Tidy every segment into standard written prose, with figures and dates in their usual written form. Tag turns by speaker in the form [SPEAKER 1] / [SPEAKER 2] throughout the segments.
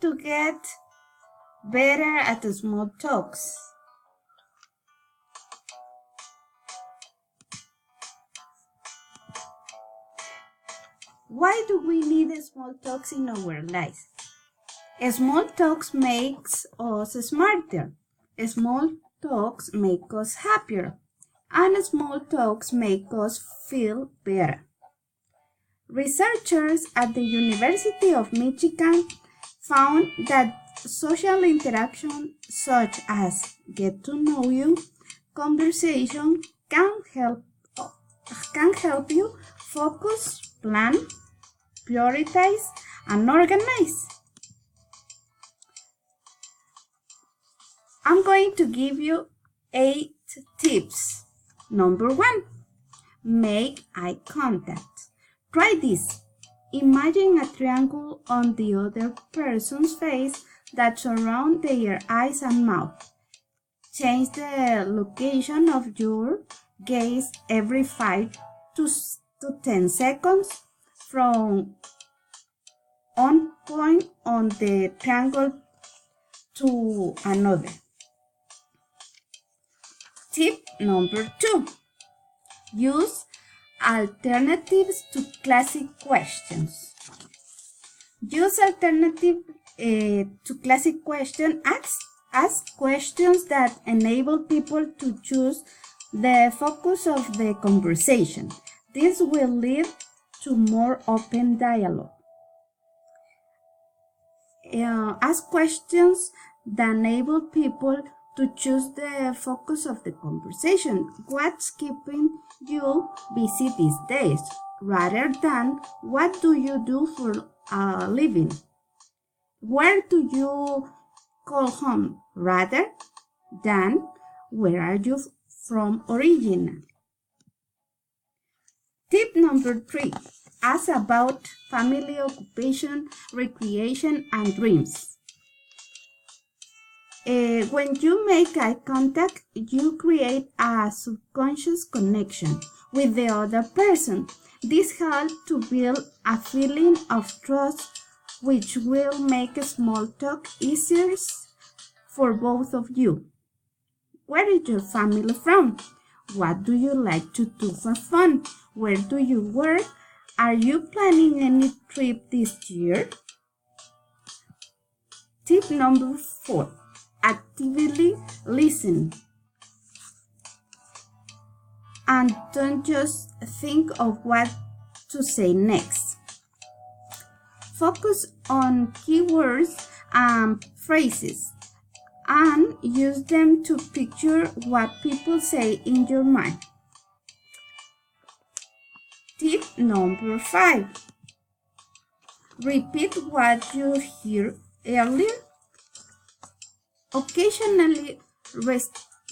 [SPEAKER 1] to get better at small talks. Why do we need small talks in our lives? Small talks makes us smarter. Small talks make us happier. And small talks make us feel better. Researchers at the University of Michigan found that social interaction such as get to know you conversation can help you focus, plan, prioritize, and organize. I'm going to give you 8 tips. Number 1, make eye contact. Try this. Imagine a triangle on the other person's face that surrounds their eyes and mouth. Change the location of your gaze every 5 to 10 seconds from one point on the triangle to another. Tip number 2. Use alternatives to classic questions. Use alternative to classic questions. Ask questions that enable people to choose the focus of the conversation. This will lead to more open dialogue. Ask questions that enable people to choose the focus of the conversation. What's keeping you busy these days? Rather than what do you do for a living? Where do you call home? Rather than where are you from originally? Tip number 3. Ask about family, occupation, recreation, and dreams. When you make eye contact, you create a subconscious connection with the other person. This helps to build a feeling of trust, which will make small talk easier for both of you. Where is your family from? What do you like to do for fun? Where do you work? Are you planning any trip this year? Tip number 4. Actively listen. And don't just think of what to say next. Focus on keywords and phrases and use them to picture what people say in your mind. Tip number 5. Repeat what you heard earlier. Occasionally,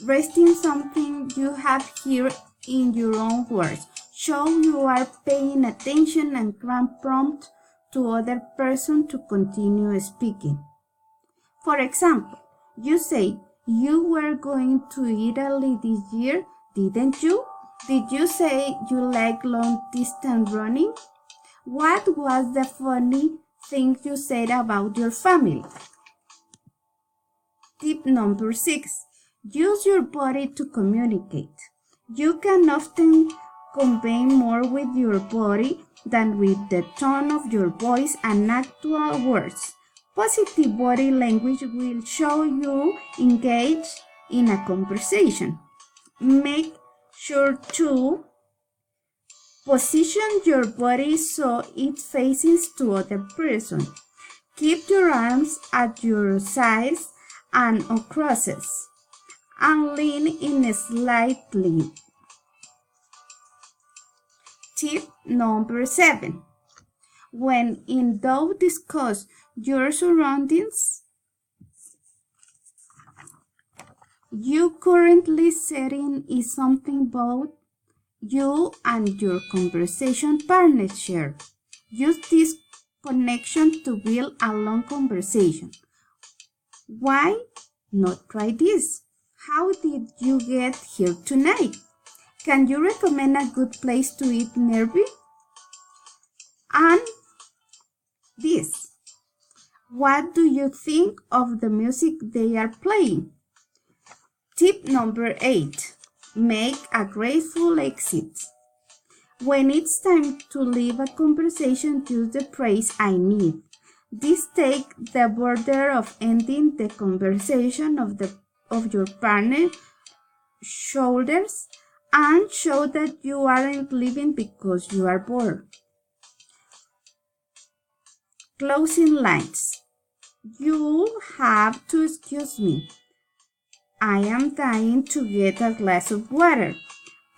[SPEAKER 1] resting something you have heard in your own words. Show you are paying attention and can prompt to other person to continue speaking. For example, you say, you were going to Italy this year, didn't you? Did you say you like long distance running? What was the funny thing you said about your family? Tip number 6. Use your body to communicate. You can often convey more with your body than with the tone of your voice and actual words. Positive body language will show you engaged in a conversation. Make sure to position your body so it faces to other person. Keep your arms at your sides and crosses, and lean in slightly. Tip number 7. When in doubt, discuss your surroundings. You currently setting is something both you and your conversation partner share. Use this connection to build a long conversation. Why not try this? How did you get here tonight? Can you recommend a good place to eat nearby? And this. What do you think of the music they are playing? Tip number 8. Make a graceful exit. When it's time to leave a conversation, use the phrase I need. This takes the border of ending the conversation of your partner's shoulders and show that you aren't leaving because you are bored. Closing lines. You'll have to excuse me. I am dying to get a glass of water.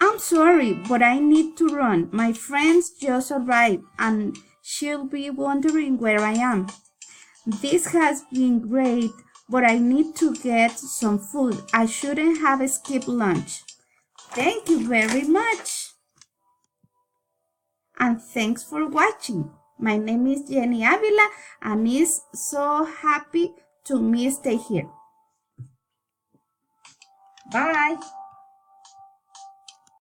[SPEAKER 1] I'm sorry, but I need to run. My friends just arrived and she'll be wondering where I am. This has been great, but I need to get some food. I shouldn't have skipped lunch. Thank you very much. And thanks for watching. My name is Jenny Avila and it's so happy to me stay here. Bye.